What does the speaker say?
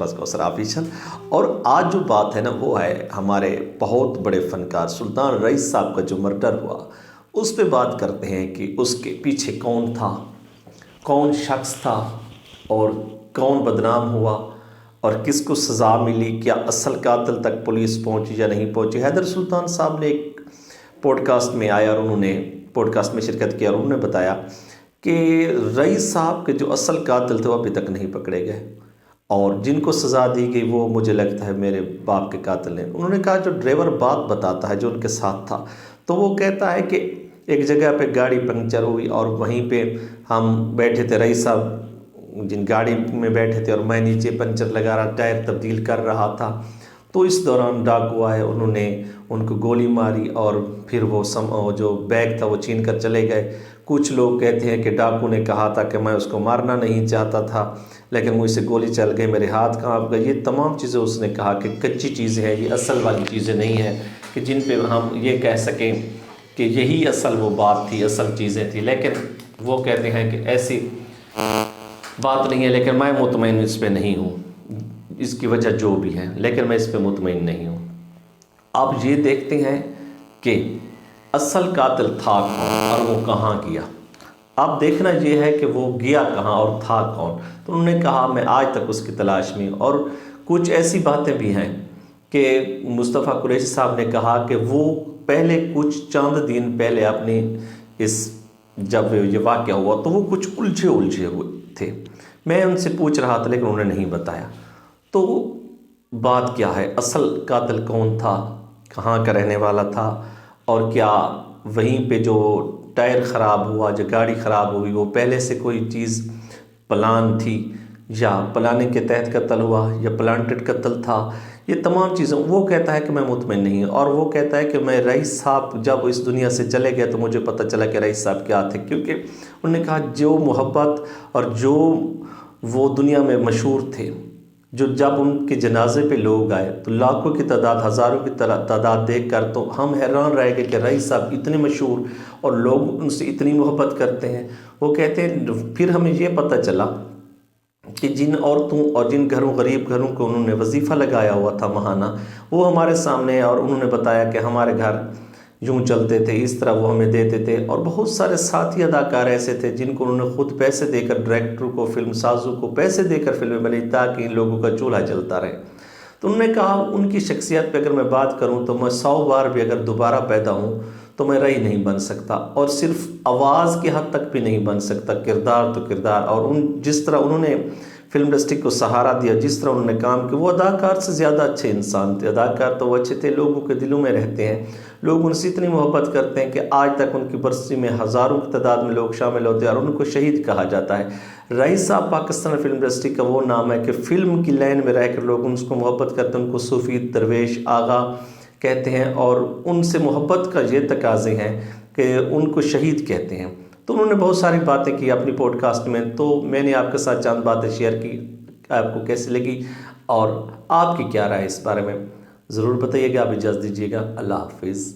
Shahbaz Kausar official. और आज जो बात है ना वो है हमारे बहुत बड़े फनकार सुल्तान रईस साहब का जो मर्डर हुआ उस पे बात करते हैं कि उसके पीछे कौन था, कौन शख्स था और कौन बदनाम हुआ और किसको सज़ा मिली, क्या असल कातिल तक पुलिस पहुंची या नहीं पहुंची। हैदर सुल्तान साहब ने एक पॉडकास्ट में आया और उन्होंने पॉडकास्ट में शिरकत किया और उन्होंने बताया कि रईस साहब के जो असल कातिल थे वो अभी तक नहीं पकड़े गए और जिनको सज़ा दी गई वो मुझे लगता है मेरे बाप के कातिल हैं। उन्होंने कहा जो ड्राइवर बात बताता है जो उनके साथ था तो वो कहता है कि एक जगह पे गाड़ी पंक्चर हुई और वहीं पे हम बैठे थे, रईस साहब जिन गाड़ी में बैठे थे और मैं नीचे पंचर लगा रहा, टायर तब्दील कर रहा था। तो इस दौरान डाकू आए, उन्होंने उनको गोली मारी और फिर वो जो बैग था वो छीन कर चले गए। कुछ लोग कहते हैं कि डाकू ने कहा था कि मैं उसको मारना नहीं चाहता था लेकिन मुझसे गोली चल गई, मेरे हाथ कांप गए। ये तमाम चीज़ें उसने कहा कि कच्ची चीज़ें हैं, ये असल वाली चीज़ें नहीं हैं कि जिन पे हम ये कह सकें कि यही असल वो बात थी, असल चीज़ें थी। लेकिन वो कहते हैं कि ऐसी बात नहीं है, लेकिन मैं मुतमईन इस पे नहीं हूँ, इसकी वजह जो भी है, लेकिन मैं इस पे मुतमईन नहीं हूँ। आप ये देखते हैं कि असल कातिल था कौन और वो कहाँ गया। अब देखना ये है कि वो गया कहाँ और था कौन। तो उन्होंने कहा मैं आज तक उसकी तलाश में। और कुछ ऐसी बातें भी हैं कि मुस्तफ़ा कुरैशी साहब ने कहा कि वो पहले कुछ चंद दिन पहले अपनी इस जब ये वाक़या हुआ तो वो कुछ उलझे हुए थे। मैं उनसे पूछ रहा था लेकिन उन्होंने नहीं बताया। तो बात क्या है, असल कातिल कौन था, कहाँ का रहने वाला था और क्या वहीं पे जो टायर ख़राब हुआ, जो गाड़ी ख़राब हुई वो पहले से कोई चीज़ प्लान थी या प्लानिंग के तहत कत्ल हुआ या प्लांटेड कत्ल था। ये तमाम चीज़ें वो कहता है कि मैं मुतमईन नहीं हूँ। और वो कहता है कि मैं रईस साहब जब इस दुनिया से चले गए तो मुझे पता चला कि रईस साहब क्या थे, क्योंकि उन्होंने कहा जो मोहब्बत और जो वो दुनिया में मशहूर थे, जो जब उनके जनाजे पे लोग आए तो लाखों की तादाद, हज़ारों की तादाद देख कर तो हम हैरान रह गए कि रईस साहब इतने मशहूर और लोग उनसे इतनी मोहब्बत करते हैं। वो कहते हैं फिर हमें ये पता चला कि जिन औरतों और जिन घरों, गरीब घरों को उन्होंने वजीफ़ा लगाया हुआ था महाना, वो हमारे सामने और उन्होंने बताया कि हमारे घर यूँ चलते थे, इस तरह वो हमें देते थे। और बहुत सारे साथी अदाकार ऐसे थे जिनको उन्होंने खुद पैसे देकर, डायरेक्टर को, फिल्म साजों को पैसे देकर फिल्में बनाई ताकि इन लोगों का चूल्हा जलता रहे। तो उन्होंने कहा उनकी शख्सियत पे अगर मैं बात करूं तो मैं 100 बार भी अगर दोबारा पैदा हूं तो मैं रई नहीं बन सकता, और सिर्फ आवाज़ की हद तक भी नहीं बन सकता, किरदार तो किरदार। और जिस तरह उन्होंने फिल्म इंडस्ट्री को सहारा दिया, जिस तरह उन्होंने काम किया, वो अदाकार से ज़्यादा अच्छे इंसान थे। अदाकार तो वो अच्छे थे, लोगों के दिलों में रहते हैं, लोग उनसे इतनी मोहब्बत करते हैं कि आज तक उनकी बरसी में हज़ारों की तादाद में लोग शामिल होते हैं और उनको शहीद कहा जाता है। रईस साहब पाकिस्तान फिल्म इंडस्ट्री का वो नाम है कि फ़िल्म की लाइन में रहकर लोग उनको मोहब्बत करते हैं, उनको सूफ़ी, दरवेश, आगा कहते हैं और उनसे मोहब्बत का ये तकाज़े हैं कि उनको शहीद कहते हैं। तो उन्होंने बहुत सारी बातें की अपनी पॉडकास्ट में, तो मैंने आपके साथ चंद बातें शेयर की। आपको कैसी लगी और आपकी क्या राय इस बारे में ज़रूर बताइएगा। आप इजाज़त दीजिएगा। अल्लाह हाफिज़।